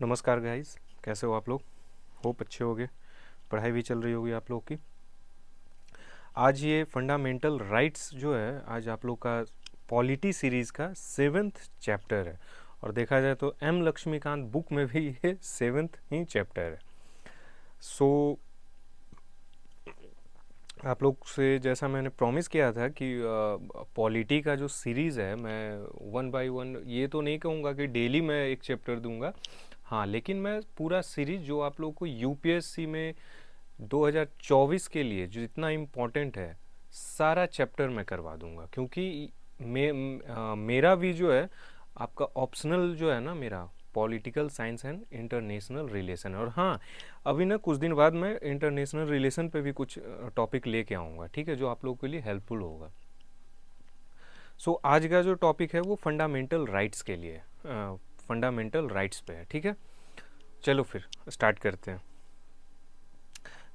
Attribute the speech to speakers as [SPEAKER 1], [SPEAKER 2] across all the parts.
[SPEAKER 1] नमस्कार गाइस, कैसे हो आप लोग। होप अच्छे होगे, पढ़ाई भी चल रही होगी आप लोग की। आज ये फंडामेंटल राइट्स जो है, आज आप लोग का पॉलिटी सीरीज़ का 7th चैप्टर है। और देखा जाए तो एम लक्ष्मीकांत बुक में भी ये 7th ही चैप्टर है। सो आप लोग से जैसा मैंने प्रॉमिस किया था कि पॉलिटी का जो सीरीज़ है, मैं वन बाय वन ये तो नहीं कहूँगा कि डेली मैं एक चैप्टर दूंगा। हाँ, लेकिन मैं पूरा सीरीज जो आप लोग को यूपीएससी में 2024 के लिए जो इतना इम्पोर्टेंट है, सारा चैप्टर मैं करवा दूंगा। क्योंकि मेरा भी जो है, आपका ऑप्शनल जो है ना, मेरा political science and international relation. और हाँ, अभी ना कुछ दिन बाद मैं इंटरनेशनल रिलेशन पे भी कुछ टॉपिक लेके आऊँगा, ठीक है, जो आप लोगों के लिए हेल्पफुल होगा। सो आज का जो टॉपिक है वो फंडामेंटल राइट्स के लिए, फंडामेंटल राइट्स पे है, ठीक है। चलो फिर स्टार्ट करते हैं।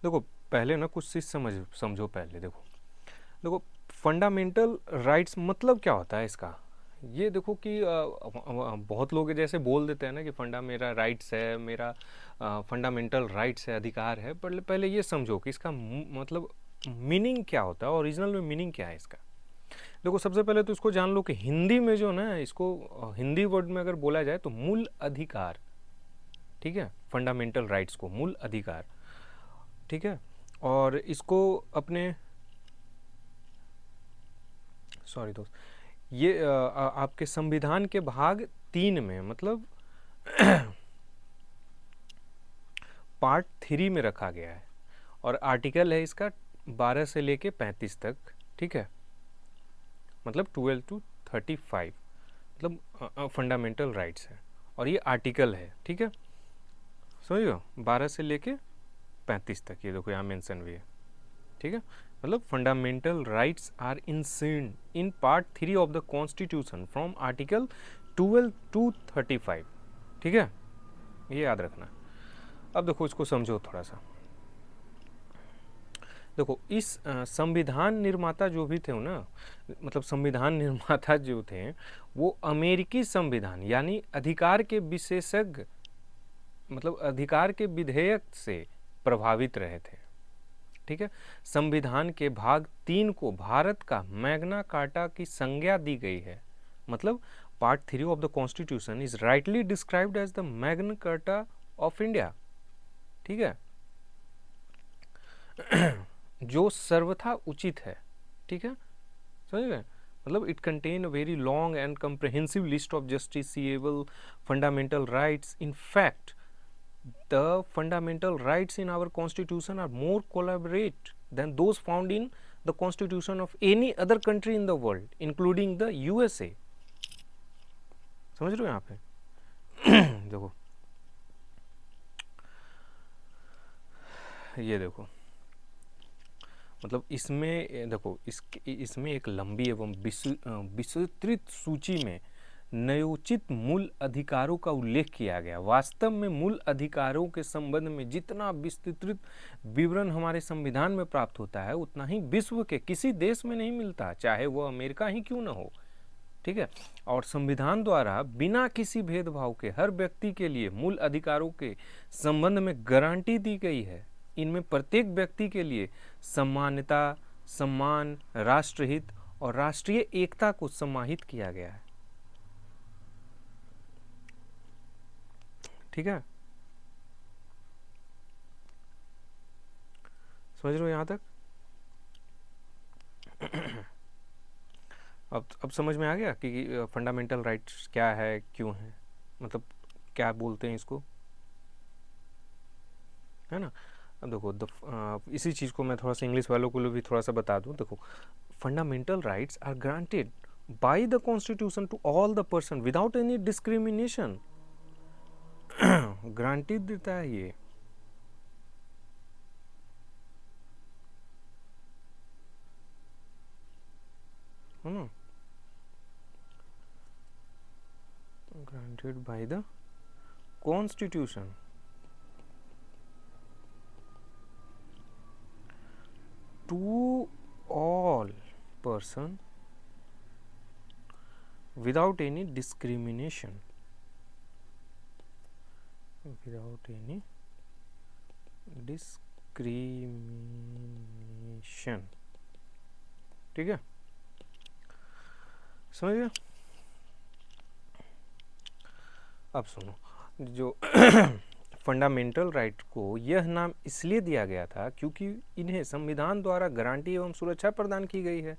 [SPEAKER 1] देखो, पहले ना कुछ चीज़ समझो पहले। देखो फंडामेंटल राइट्स मतलब क्या होता है इसका। ये देखो कि बहुत लोग जैसे बोल देते हैं ना कि फंडा मेरा राइट्स है, मेरा फंडामेंटल राइट्स है, अधिकार है। पर पहले ये समझो कि इसका मतलब मीनिंग क्या होता है, ओरिजिनल में मीनिंग क्या है इसका। देखो, सबसे पहले तो इसको जान लो कि हिंदी में जो ना, इसको हिंदी वर्ड में अगर बोला जाए तो मूल अधिकार, ठीक है। फंडामेंटल राइट्स को मूल अधिकार, ठीक है। और इसको अपने, सॉरी दोस्त, ये आपके संविधान के भाग 3 में, मतलब पार्ट 3 में रखा गया है। और आर्टिकल है इसका 12 से लेके 35 तक, ठीक है। मतलब 12 to 35, मतलब फंडामेंटल राइट्स है। और ये आर्टिकल है, ठीक है, समझो, 12 से लेके 35 तक। ये देखो यहाँ मेंशन भी है, ठीक है। मतलब fundamental rights are enshrined in part 3 of the constitution from article 12 to 35, ठीक है, ये याद रखना। अब देखो इसको समझो थोड़ा सा। देखो, इस संविधान निर्माता जो भी थे ना, मतलब संविधान निर्माता जो थे, वो अमेरिकी संविधान यानी अधिकार के विशेषज्ञ, मतलब अधिकार के विधेयक से प्रभावित रहे थे, ठीक है। संविधान के भाग 3 को भारत का मैग्ना कार्टा की संज्ञा दी गई है। मतलब part 3 of the constitution is rightly described as the Magna Carta of India, ठीक है, जो सर्वथा उचित है, ठीक है, समझ गए। मतलब it contain a very long and comprehensive list of justiciable fundamental rights. In fact, the fundamental rights in our constitution are more collaborate than those found in the constitution of any other country in the world including the USA। समझ रहे हो यहाँ पे। देखो, ये देखो, मतलब इसमें देखो, इसमें एक लंबी एवं विस्तृत सूची में न्योचित मूल अधिकारों का उल्लेख किया गया। वास्तव में मूल अधिकारों के संबंध में जितना विस्तृत विवरण हमारे संविधान में प्राप्त होता है, उतना ही विश्व के किसी देश में नहीं मिलता, चाहे वो अमेरिका ही क्यों ना हो, ठीक है। और संविधान द्वारा बिना किसी भेदभाव के हर व्यक्ति के लिए मूल अधिकारों के संबंध में गारंटी दी गई है। इनमें प्रत्येक व्यक्ति के लिए समानता, सम्मान, राष्ट्रहित और राष्ट्रीय एकता को समाहित किया गया है, ठीक है। समझ रहे हो यहाँ तक। अब समझ में आ गया कि फंडामेंटल राइट्स क्या है, क्यों है, मतलब क्या बोलते हैं इसको, है ना। अब देखो, इसी चीज़ को मैं थोड़ा सा इंग्लिश वालों को भी थोड़ा सा बता दूं। देखो, fundamental rights are granted by the constitution to all the person without any discrimination. Granted देता है ये, है ना, granted by the constitution to all person without any discrimination, without any discrimination. ठीक है, समझ गया। अब सुनो, जो फंडामेंटल राइट को यह नाम इसलिए दिया गया था क्योंकि इन्हें संविधान द्वारा गारंटी एवं सुरक्षा प्रदान की गई है,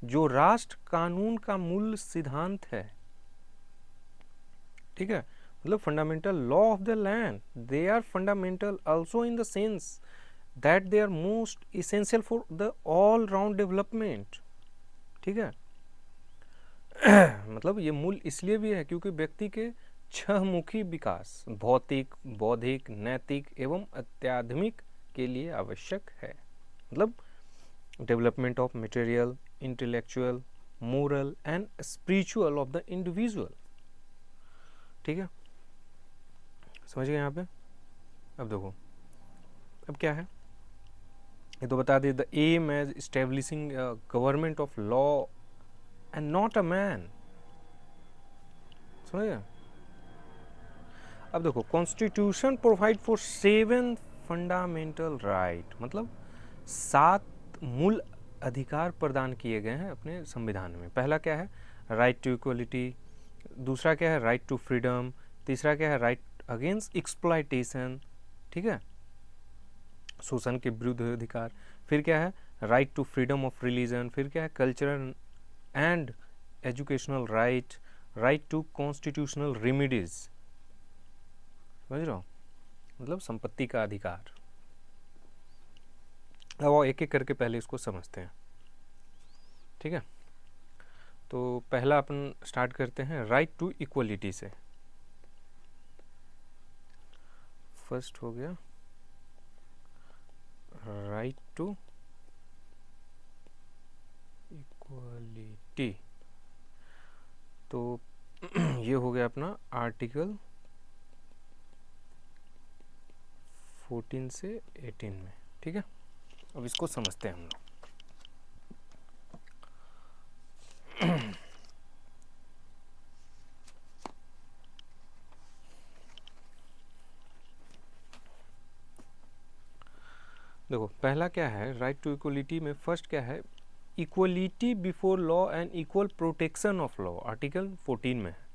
[SPEAKER 1] जो राष्ट्र कानून का मूल सिद्धांत है। ठीक है, मतलब fundamental law of the land, they are fundamental also in the sense that they are most essential for the all round development. ठीक है मतलब ये मूल इसलिए भी है क्योंकि व्यक्ति के छहमुखी विकास भौतिक, बौद्धिक, नैतिक एवं आध्यात्मिक के लिए आवश्यक है। मतलब development of material, intellectual, moral and spiritual of the individual. ठीक है, समझ गए यहाँ पे। अब देखो, अब क्या है ये तो बता दे, the aim as establishing government of law and not a man. समझ गए। अब देखो, constitution provide for 7 fundamental right, मतलब 7 मूल अधिकार प्रदान किए गए हैं अपने संविधान में। पहला क्या है, राइट टू इक्वलिटी। दूसरा क्या है, राइट टू फ्रीडम। तीसरा क्या है, राइट अगेंस्ट एक्सप्लॉयटेशन। ठीक है, शोषण के विरुद्ध अधिकार। फिर क्या है, right to freedom of religion. फिर क्या है, cultural and educational right, right to constitutional remedies. समझ रहे हो, मतलब संपत्ति का अधिकार। अब एक एक करके पहले इसको समझते हैं। ठीक है, तो पहला अपन स्टार्ट करते हैं राइट टू इक्वलिटी से। फर्स्ट हो गया राइट टू इक्वलिटी, तो ये हो गया अपना आर्टिकल 14 से 18 में। ठीक है, अब इसको समझते हैं हम लोग। देखो, पहला क्या है राइट टू इक्वलिटी में, फर्स्ट क्या है, equality before law and equal protection of law, article 14 में है।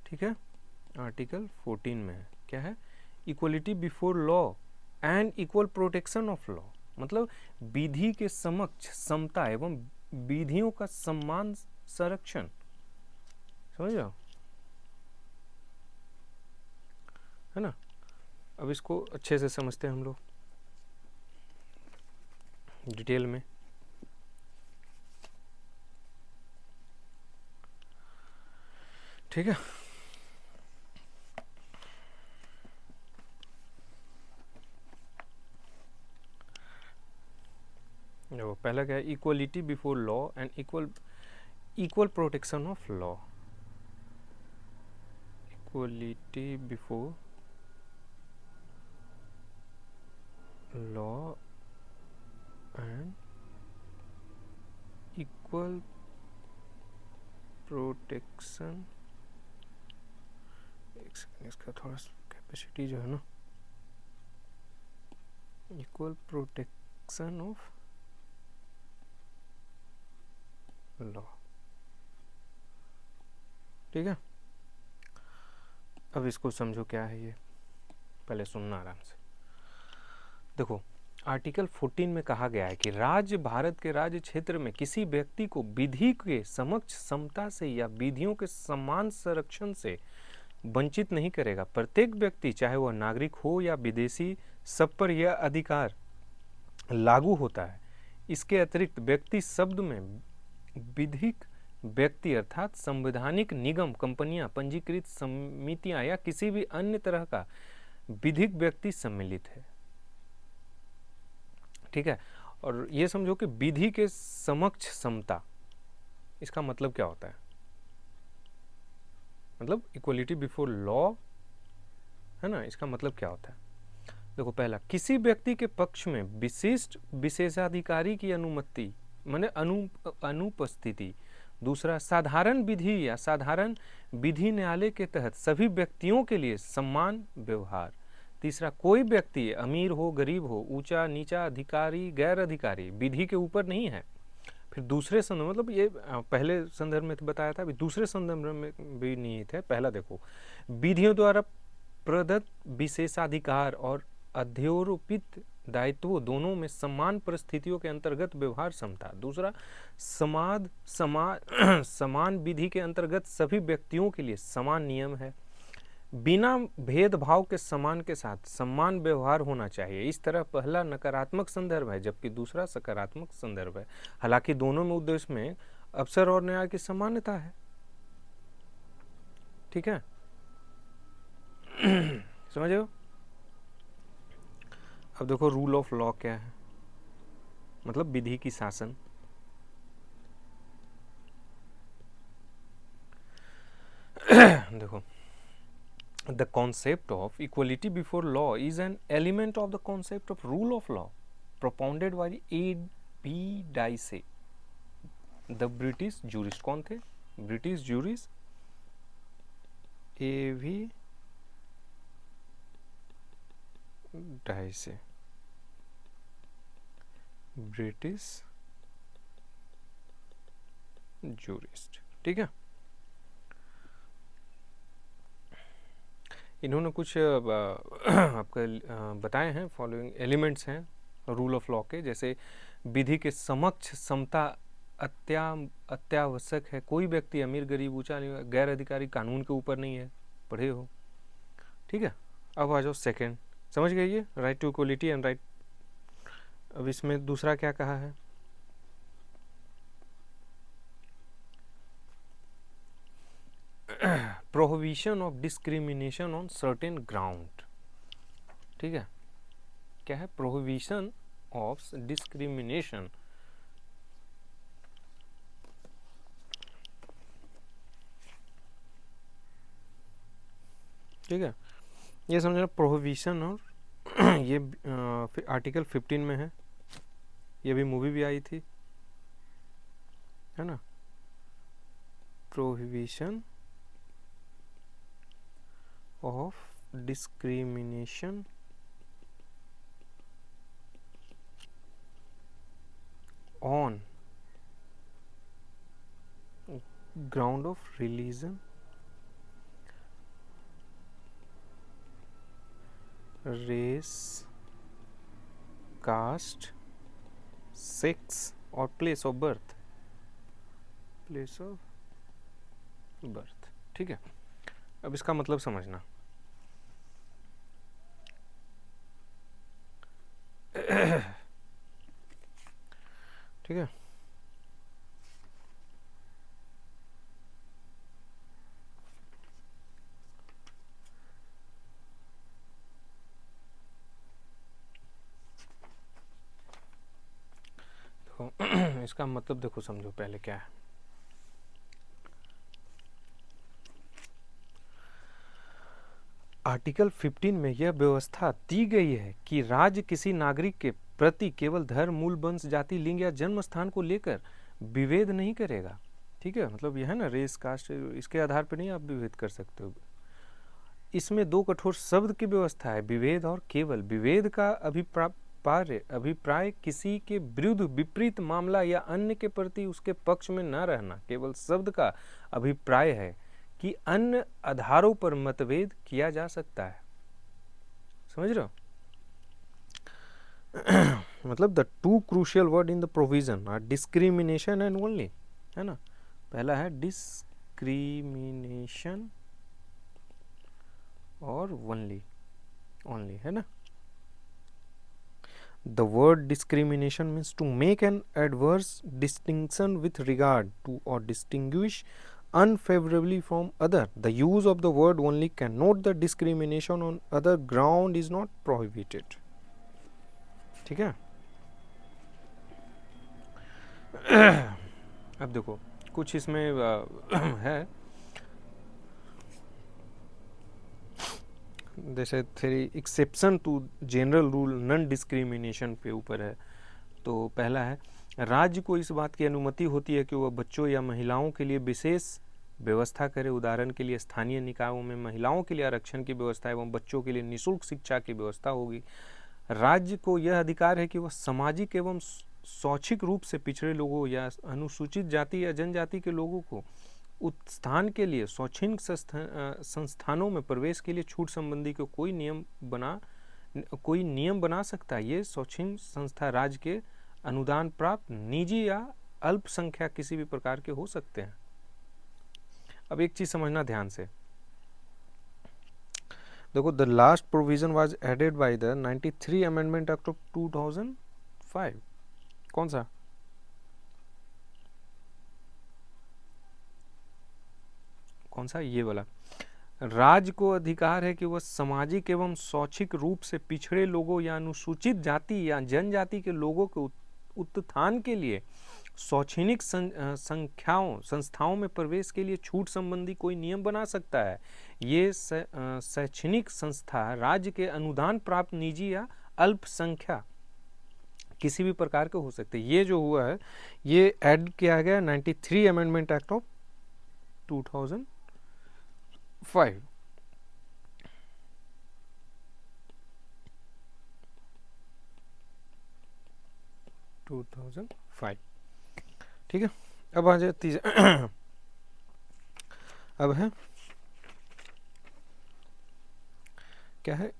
[SPEAKER 1] ठीक है, आर्टिकल 14 में है, क्या है, equality before law and equal protection of law, मतलब विधि के समक्ष समता एवं विधियों का समान संरक्षण। समझ रहे हो, है ना। अब इसको अच्छे से समझते हैं हम लोग डिटेल में। ठीक है, देखो पहला क्या है, equality before law and equal protection of law. Equality before law and equal protection, एक सेकंड, इसका थोड़ा कैपेसिटी जो है ना, इक्वल प्रोटेक्शन ऑफ लॉ। ठीक है, अब इसको समझो क्या है ये, पहले सुनना आराम से। देखो, आर्टिकल 14 में कहा गया है कि राज्य भारत के राज्य क्षेत्र में किसी व्यक्ति को विधि के समक्ष समता से या विधियों के समान संरक्षण से वंचित नहीं करेगा। प्रत्येक व्यक्ति, चाहे वह नागरिक हो या विदेशी, सब पर यह अधिकार लागू होता है। इसके अतिरिक्त व्यक्ति शब्द में विधिक व्यक्ति अर्थात संवैधानिक निगम, कंपनियां, पंजीकृत समितियां या किसी भी अन्य तरह का विधिक व्यक्ति सम्मिलित है। ठीक है, और ये समझो कि विधि के समक्ष समता, इसका मतलब क्या होता है, मतलब इक्वलिटी बिफोर लॉ, है ना, इसका मतलब क्या होता है। देखो, पहला, किसी व्यक्ति के पक्ष में विशिष्ट विशेषाधिकारी की अनुमति माने अनुपस्थिति दूसरा, साधारण विधि या साधारण विधि न्यायालय के तहत सभी व्यक्तियों के लिए समान व्यवहार। तीसरा, कोई व्यक्ति अमीर हो गरीब हो, ऊंचा नीचा, अधिकारी गैर अधिकारी, विधि के ऊपर नहीं है। फिर दूसरे संदर्भ, मतलब ये पहले संदर्भ में तो बताया था, अभी दूसरे संदर्भ में भी निहित है। पहला देखो, विधियों द्वारा प्रदत्त विशेषाधिकार और अध्यारोपित दायित्व दोनों में समान परिस्थितियों के अंतर्गत व्यवहार समता। दूसरा, समान विधि के अंतर्गत सभी व्यक्तियों के लिए समान नियम है, बिना भेदभाव के समान के साथ समान व्यवहार होना चाहिए। इस तरह पहला नकारात्मक संदर्भ है जबकि दूसरा सकारात्मक संदर्भ है। हालांकि दोनों में उद्देश्य में अवसर और न्याय की समानता है। ठीक है, समझ हो? अब देखो रूल ऑफ लॉ क्या है, मतलब विधि की शासन। देखो, the concept of equality before law is an element of the concept of rule of law propounded by A.B. Dicey, the British jurist। कौन थे? British jurist A.B. Dicey, British jurist. ठीक है, इन्होंने कुछ आपका बताए हैं, फॉलोइंग एलिमेंट्स हैं रूल ऑफ लॉ के, जैसे विधि के समक्ष समता अत्यावश्यक है। कोई व्यक्ति अमीर गरीब ऊंचा गैर अधिकारी कानून के ऊपर नहीं है, पढ़े हो। ठीक है, अब आ जाओ सेकेंड, समझ गए ये right to equality and right. अब इसमें दूसरा क्या कहा है, prohibition of discrimination on certain ground. ठीक है, क्या है? Prohibition of discrimination. ठीक है, ये समझना प्रोहिबिशन। और ये आर्टिकल 15 में है, ये भी मूवी भी आई थी, है ना। Prohibition of discrimination on ground of religion, race, caste, sex और place of birth, place of birth। ठीक है, अब इसका मतलब समझना। ठीक है, देखो इसका मतलब देखो, समझो पहले क्या है। आर्टिकल 15 में यह व्यवस्था दी गई है कि राज्य किसी नागरिक के प्रति केवल धर्म, मूल वंश, जाति, लिंग या जन्म स्थान को लेकर विभेद नहीं करेगा। ठीक है, मतलब यह है ना, रेस कास्ट, इसके आधार पर नहीं आप विभेद कर सकते हो। इसमें दो कठोर शब्द की व्यवस्था है, विभेद और केवल। विभेद का अभिप्राय किसी के विरुद्ध विपरीत मामला या अन्य के प्रति उसके पक्ष में न रहना। केवल शब्द का अभिप्राय है कि अन्य आधारों पर मतभेद किया जा सकता है। समझ रहे हो? मतलब the two crucial word in the provision are discrimination and only, है ना। पहला है डिस्क्रिमिनेशन और ओनली, ओनली, है ना। The word discrimination means to make an adverse distinction with regard to or distinguish unfavorably from other. The use of the word only cannot the discrimination on other ground is not prohibited. ठीक है, अब देखो कुछ इसमें है, जैसे three exception to general rule non discrimination पे ऊपर है। तो पहला है राज्य को इस बात की अनुमति होती है कि वह बच्चों या महिलाओं के लिए विशेष व्यवस्था करे। उदाहरण के लिए स्थानीय निकायों में महिलाओं के लिए आरक्षण की व्यवस्था एवं बच्चों के लिए निःशुल्क शिक्षा की व्यवस्था होगी। राज्य को यह अधिकार है कि वह सामाजिक एवं शैक्षिक रूप से पिछड़े लोगों या अनुसूचित जाति या जनजाति के लोगों को उत्थान के लिए शैक्षणिक संस्थानों में प्रवेश के लिए छूट संबंधी को कोई नियम बना सकता है। ये शैक्षणिक संस्था राज्य के अनुदान प्राप्त निजी या अल्पसंख्यक किसी भी प्रकार के हो सकते हैं। अब एक चीज समझना ध्यान से, देखो, the last provision was added by the 93 amendment act of 2005। कौन सा? कौन सा? ये वाला। राज्य को अधिकार है कि वह सामाजिक एवं शैक्षिक रूप से पिछड़े लोगों या अनुसूचित जाति या जनजाति के लोगों के उत्थान के लिए शैक्षणिक संस्थाओं में प्रवेश के लिए छूट संबंधी कोई नियम बना सकता है। ये शैक्षणिक संस्था राज्य के अनुदान प्राप्त निजी या अल्पसंख्यक किसी भी प्रकार के हो सकते हैं। ये जो हुआ है ये ऐड किया गया 93 अमेंडमेंट एक्ट ऑफ 2005। 2005, ठीक है। अब आ जाए तीसरा अब है क्या है,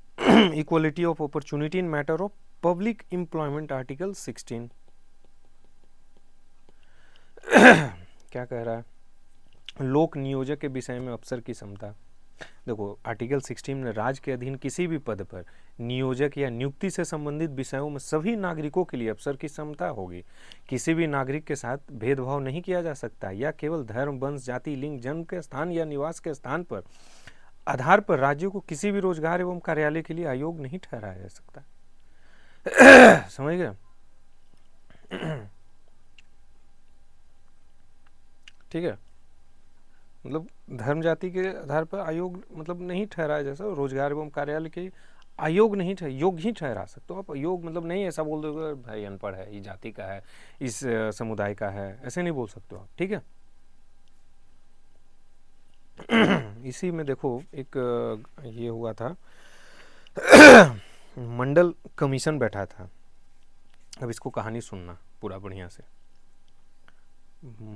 [SPEAKER 1] equality of opportunity in matter of public employment, article 16। क्या कह रहा है? लोक नियोजक के विषय में अफसर की क्षमता। देखो, आर्टिकल 16 में राज्य के अधीन किसी भी पद पर नियोजक या नियुक्ति से संबंधित विषयों में सभी नागरिकों के लिए अफसर की क्षमता होगी। किसी भी नागरिक के साथ भेदभाव नहीं किया जा सकता या केवल धर्म, वंश, जाति, लिंग, जन्म के स्थान या निवास के स्थान पर आधार पर राज्यों को किसी भी रोजगार एवं कार्यालय के लिए अयोग्य नहीं ठहराया जा सकता। समझ गए? ठीक है, मतलब धर्म जाति के आधार पर अयोग्य मतलब नहीं ठहराया, जैसा रोजगार एवं कार्यालय के अयोग्य नहीं योग्य ही ठहरा सकते। तो आप अयोग्य मतलब नहीं ऐसा बोल दोगे भाई अनपढ़ है, इस जाति का है, इस समुदाय का है, ऐसे नहीं बोल सकते हो आप, ठीक है। इसी में देखो एक ये हुआ था मंडल कमीशन बैठा था। अब इसको कहानी सुनना पूरा बढ़िया से।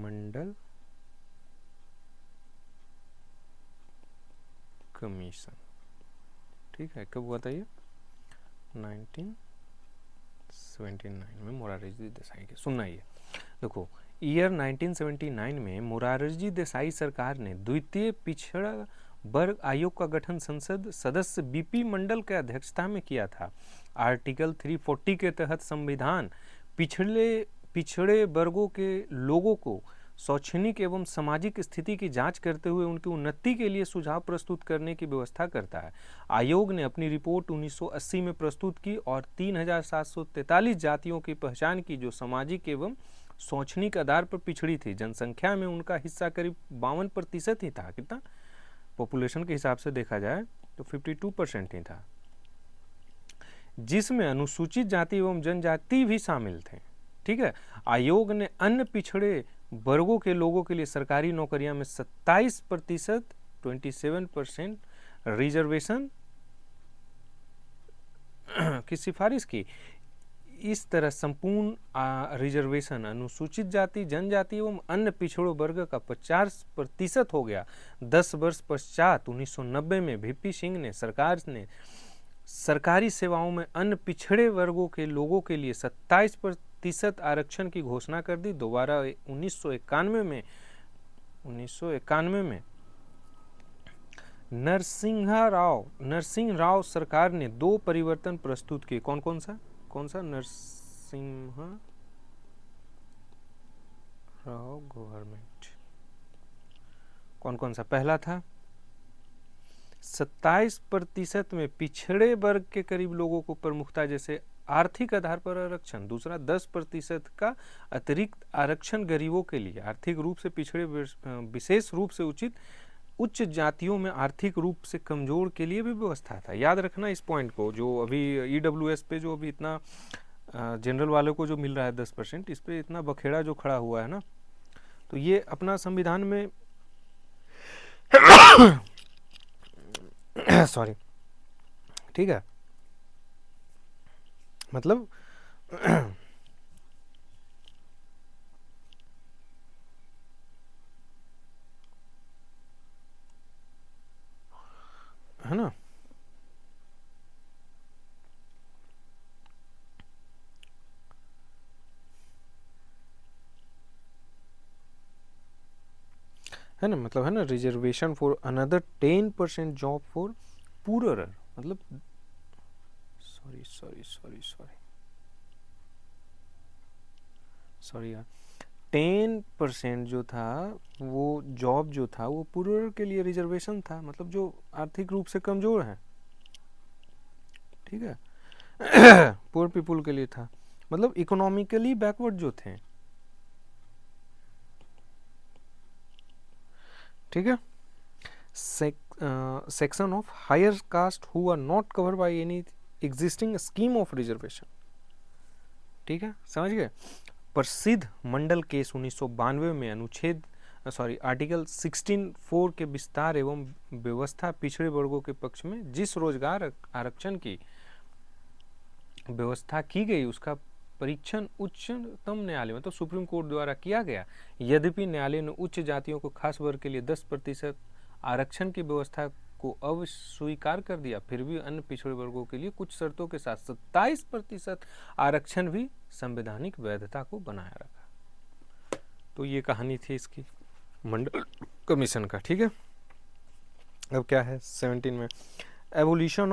[SPEAKER 1] मंडल कमीशन, ठीक है, कब हुआ था ये? 1979 में मोरारजी देसाई के। सुनना ये देखो, ईयर 1979 में मोरारजी देसाई सरकार ने द्वितीय पिछड़ा वर्ग आयोग का गठन संसद सदस्य बीपी मंडल के अध्यक्षता में किया था। आर्टिकल 340 के तहत संविधान पिछड़े वर्गों के लोगों को शैक्षणिक एवं सामाजिक स्थिति की जांच करते हुए उनकी उन्नति के लिए सुझाव प्रस्तुत करने की व्यवस्था करता है। आयोग ने अपनी रिपोर्ट 1980 में प्रस्तुत की और 3743 जातियों की पहचान की जो सामाजिक एवं शैक्षणिक आधार पर पिछड़ी थी। जनसंख्या में उनका हिस्सा करीब 52% ही था। कितना? पॉपुलेशन के हिसाब से देखा जाए तो 52% ही था, जिसमें अनुसूचित जाति एवं जनजाति भी शामिल थे। ठीक है। आयोग ने अन्य पिछड़े वर्गों के लोगों के लिए सरकारी नौकरियां में 27% 27% रिजर्वेशन की सिफारिश की। इस तरह संपूर्ण रिजर्वेशन अनुसूचित जाति, जनजाति एवं अन्य पिछड़े वर्ग का 50% हो गया। 10 वर्ष पश्चात 1990 में वीपी सिंह ने सरकार ने सरकारी सेवाओं में अन्य पिछड़े वर्गों के लोगों के लिए 27% आरक्षण की घोषणा कर दी। दोबारा 1991 में नरसिंह राव सरकार ने 2 परिवर्तन प्रस्तुत किए। कौन सा? नरसिंह राव गवर्नमेंट। कौन सा? पहला था 27% में पिछड़े वर्ग के करीब लोगों को प्रमुखता जैसे आर्थिक आधार पर आरक्षण। दूसरा 10% का अतिरिक्त आरक्षण गरीबों के लिए, आर्थिक रूप से पिछड़े विशेष रूप से उच्च जातियों में आर्थिक रूप से कमजोर के लिए भी व्यवस्था था। याद रखना इस पॉइंट को, जो अभी ईडब्ल्यूएस पे जो अभी इतना जनरल वालों को जो मिल रहा है 10%, इस पे इतना बखेड़ा जो खड़ा हुआ है ना, तो ये अपना संविधान में सॉरी, ठीक है, मतलब है ना, है ना, मतलब है ना, reservation for another 10% job for poorer, मतलब sorry sorry sorry sorry sorry यार, 10% जो था वो जॉब जो था वो पुअरर के लिए रिजर्वेशन था, मतलब जो आर्थिक रूप से कमजोर है, ठीक है, पुअर पीपुल के लिए था, मतलब इकोनॉमिकली बैकवर्ड जो थे, ठीक है, section of higher caste who are not covered by any existing scheme of reservation, ठीक है, समझ गए। प्रसिद्ध मंडल केस 1992 में अनुच्छेद आर्टिकल 16(4) के विस्तार एवं व्यवस्था पिछड़े वर्गों के पक्ष में जिस रोजगार आरक्षण की व्यवस्था की गई उसका परीक्षण उच्चतम न्यायालय मतलब सुप्रीम कोर्ट द्वारा किया गया। यद्यपि न्यायालय ने उच्च जातियों को खास वर्ग के लिए 10% आरक्षण की व्यवस्था को अस्वीकार कर दिया, फिर भी अन्य पिछड़े वर्गों के लिए कुछ शर्तों के साथ 27% आरक्षण भी संवैधानिक वैधता को बनाए रखा। तो ये कहानी थी इसकी मंडल कमीशन का, ठीक है। अब क्या है 17 में, evolution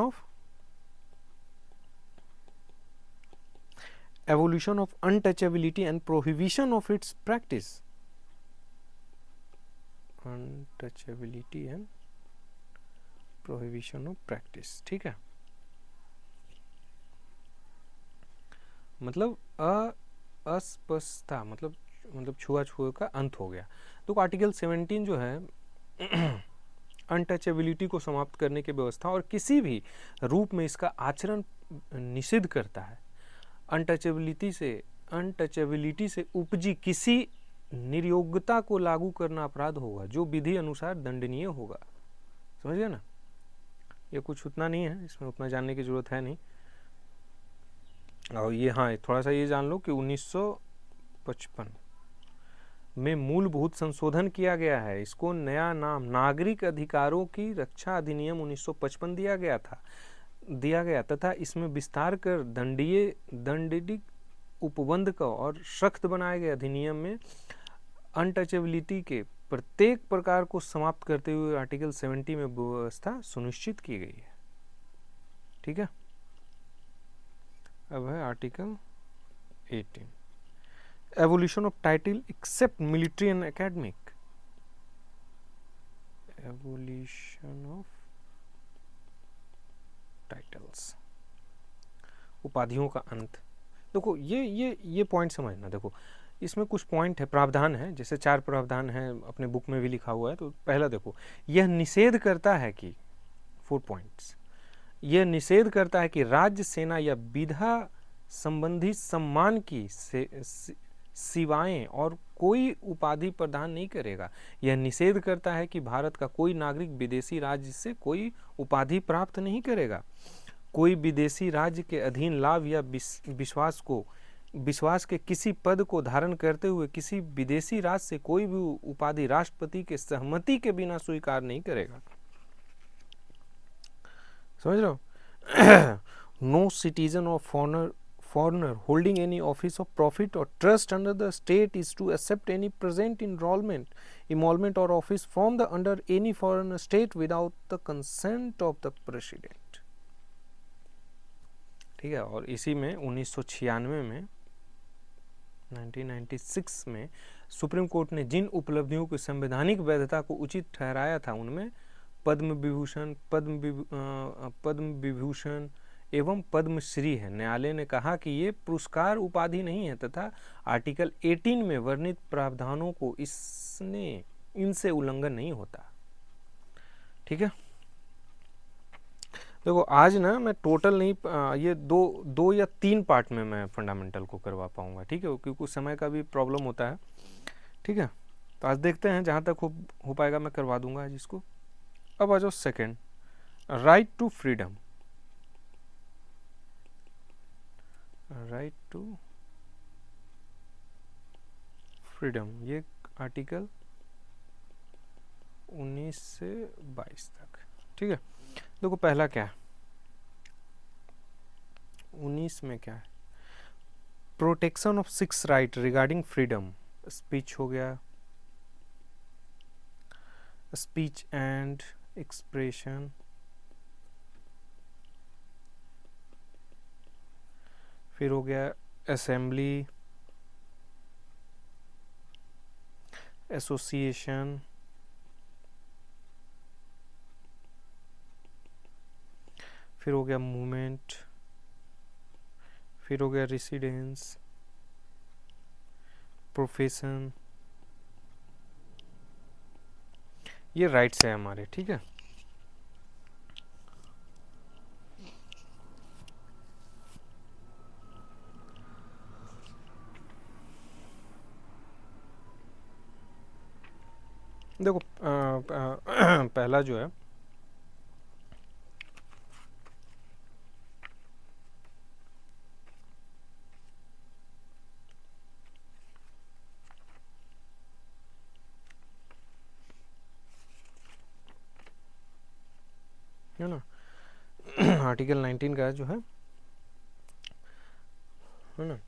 [SPEAKER 1] of untouchability and prohibition of its practice, untouchability and prohibition of practice, ठीक है, मतलब अस्पष्टता मतलब छुआ का अंत हो गया। तो आर्टिकल 17 जो है अनटचेबिलिटी को समाप्त करने की व्यवस्था और किसी भी रूप में इसका आचरण निषिद्ध करता है। अनटचेबिलिटी से उपजी किसी निर्योग्यता को लागू करना अपराध होगा जो विधि अनुसार दंडनीय होगा। समझ गए ना, ये कुछ उतना नहीं है, इसमें उतना जानने की जरूरत है नहीं। और ये हाँ थोड़ा सा ये जान लो कि 1955 में मूलभूत संशोधन किया गया है, इसको नया नाम नागरिक अधिकारों की रक्षा अधिनियम 1955 दिया गया तथा इसमें विस्तार कर दंडिक उपबंध का और सख्त बनाए गए अधिनियम में अनटचेबिलिटी के प्रत्येक प्रकार को समाप्त करते हुए आर्टिकल 70 में व्यवस्था सुनिश्चित की गई है, ठीक है। अब है article 18, evolution of title except military and academic, evolution of titles, उपाधियों का अंत। देखो ये पॉइंट समझना, देखो इसमें कुछ पॉइंट है, प्रावधान है, जैसे 4 प्रावधान है, अपने बुक में भी लिखा हुआ है। तो पहला देखो, यह निषेध करता है कि 4 पॉइंट्स, यह निषेध करता है कि राज्य सेना या विधा संबंधी सम्मान की सेवाएं और कोई उपाधि प्रदान नहीं करेगा। यह निषेध करता है कि भारत का कोई नागरिक विदेशी राज्य से कोई उपाधि प्राप्त नहीं करेगा। कोई विदेशी राज्य के अधीन लाभ या विश्वास के किसी पद को धारण करते हुए किसी विदेशी राज्य से कोई भी उपाधि राष्ट्रपति के सहमति के बिना स्वीकार नहीं करेगा। समझ रहे हो। No citizen of foreigner holding any office of profit or trust under the state is to accept any present emolument or office from the under any foreign state without the consent of the president, ठीक है। और इसी में 1996 में 1996 में supreme court ने जिन उपलब्धियों की संवैधानिक वैधता को उचित ठहराया था उनमें पद्म विभूषण एवं पद्मश्री है। न्यायालय ने कहा कि ये पुरस्कार उपाधि नहीं है तथा आर्टिकल 18 में वर्णित प्रावधानों को इनसे उल्लंघन नहीं होता, ठीक है। देखो आज ना मैं टोटल नहीं ये दो या तीन पार्ट में मैं फंडामेंटल को करवा पाऊंगा, ठीक है, क्योंकि कुछ समय का भी प्रॉब्लम होता है, ठीक है। तो आज देखते हैं, जहाँ तक हो पाएगा मैं करवा दूंगा आज इसको। अब आ जाओ second, right to freedom. Right to freedom, ये आर्टिकल 19 से 22 तक, ठीक है। देखो पहला क्या है, 19 में क्या है, protection of six right regarding freedom speech हो गया, स्पीच एंड एक्सप्रेशन, फिर हो गया असेंबली, एसोसिएशन, फिर हो गया मूवमेंट, फिर हो गया रेसिडेंस, प्रोफेशन, ये राइट्स है हमारे, ठीक है। देखो पहला जो है, है ना, आर्टिकल 19 का जो है ना,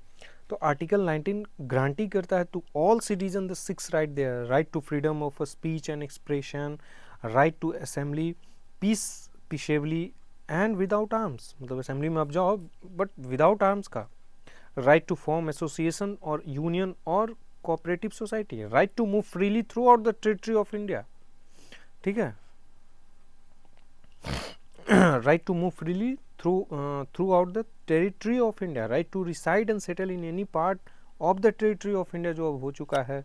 [SPEAKER 1] तो आर्टिकल 19 ग्रांटी करता है to all citizen the six right there, right to freedom of speech and expression, right to assembly peacefully and without arms, मतलब असेंबली में आप जाओ बट विदाउट आर्म्स का, राइट टू फॉर्म एसोसिएशन और union और cooperative society, right to move freely throughout the territory of India, ठीक है, right to move freely throughout the territory of India, right to reside and settle in any part of the territory of India जो अब हो चुका है,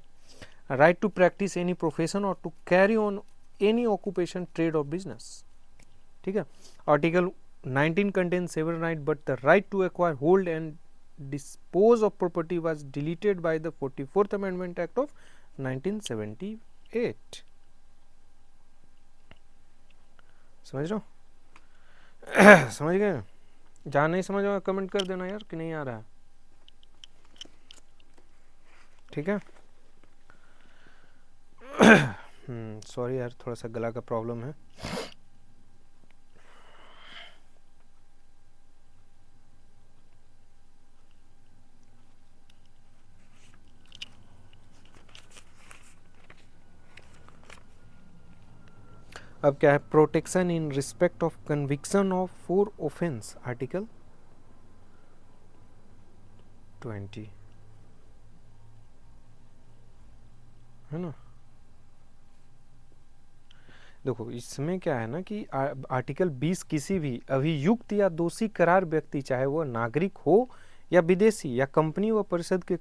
[SPEAKER 1] right to practice any profession or to carry on any occupation, trade or business, ठीक है। Article 19 contains several rights but the right to acquire, hold and dispose of property was deleted by the 44th Amendment Act of 1978, समझ रहे हो? समझ गए? जहाँ नहीं समझ आया कमेंट कर देना यार कि नहीं आ रहा है, ठीक है। सॉरी यार, थोड़ा सा गला का प्रॉब्लम है। अब क्या है, protection in respect of conviction of for offence, article 20, है ना। देखो इसमें क्या है ना कि आर्टिकल 20 किसी भी अभियुक्त या दोषी करार व्यक्ति, चाहे वह नागरिक हो या विदेशी या कंपनी व परिषद के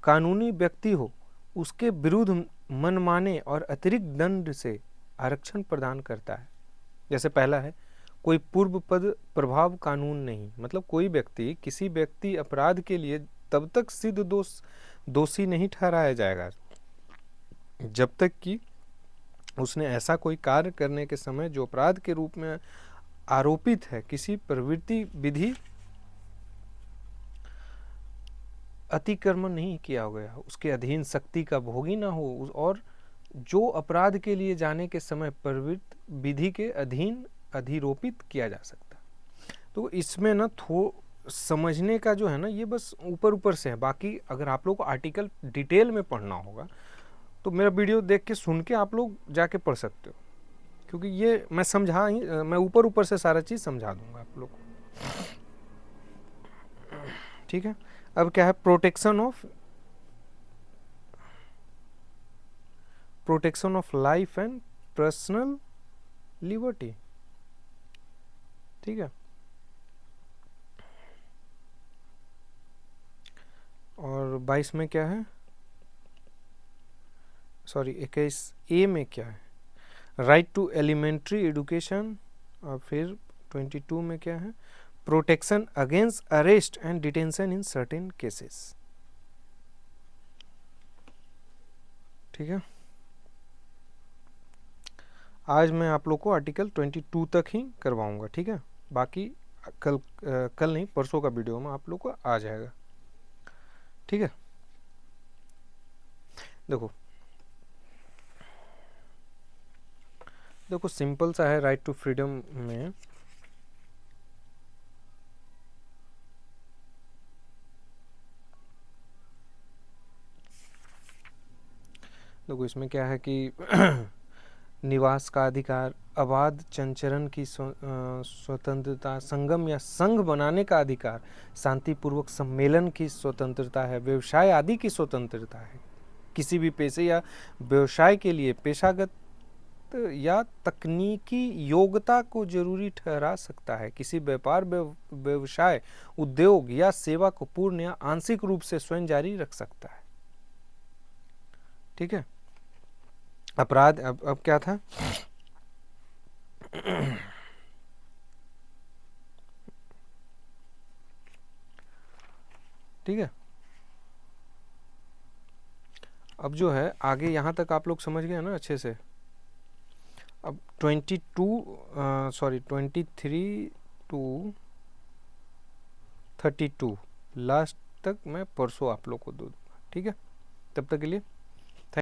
[SPEAKER 1] कानूनी व्यक्ति हो, उसके विरुद्ध मनमाने और अतिरिक्त दंड से आरक्षण प्रदान करता है। जैसे पहला है, कोई पूर्व पद प्रभाव कानून नहीं, मतलब कोई व्यक्ति किसी व्यक्ति अपराध के लिए तब तक सिद्ध दोषी नहीं ठहराया जाएगा जब तक कि उसने ऐसा कोई कार्य करने के समय जो अपराध के रूप में आरोपित है किसी प्रवृत्ति विधि अतिक्रमण नहीं किया गया, उसके अधीन शक्ति का भोगी ना हो, और जो अपराध के लिए जाने के समय प्रवृत्ति विधि के अधीन अधिरोपित किया जा सकता। तो इसमें ना समझने का जो है ना, ये बस ऊपर ऊपर से है, बाकी अगर आप लोग को आर्टिकल डिटेल में पढ़ना होगा तो मेरा वीडियो देख के सुन के आप लोग जाके पढ़ सकते हो, क्योंकि ये मैं ऊपर ऊपर से सारा चीज़ समझा दूंगा आप लोग को, ठीक है। अब क्या है, protection of life and personal liberty, ठीक है। और 22 में क्या है, सॉरी 21 ए में क्या है, राइट टू एलिमेंट्री एजुकेशन, और फिर 22 में क्या है, protection against arrest and detention in certain cases. ठीक है, आज मैं आप लोग को आर्टिकल 22 तक ही करवाऊंगा। ठीक है, बाकी कल नहीं परसों का वीडियो में आप लोग को आ जाएगा। ठीक है, देखो सिंपल सा है राइट टू फ्रीडम में। देखो इसमें क्या है कि निवास का अधिकार, अबाध संचरण की स्वतंत्रता, संगम या संघ बनाने का अधिकार, शांतिपूर्वक सम्मेलन की स्वतंत्रता है, व्यवसाय आदि की स्वतंत्रता है, किसी भी पेशे या व्यवसाय के लिए पेशागत या तकनीकी योग्यता को जरूरी ठहरा सकता है, किसी व्यापार व्यवसाय उद्योग या सेवा को पूर्ण या आंशिक रूप से स्वयं जारी रख सकता है। ठीक है, अपराध अब क्या था, ठीक है, अब जो है आगे यहाँ तक आप लोग समझ गए ना अच्छे से। अब 23 टू 32 लास्ट तक मैं परसों आप लोग को दे दूँगा। ठीक है, तब तक के लिए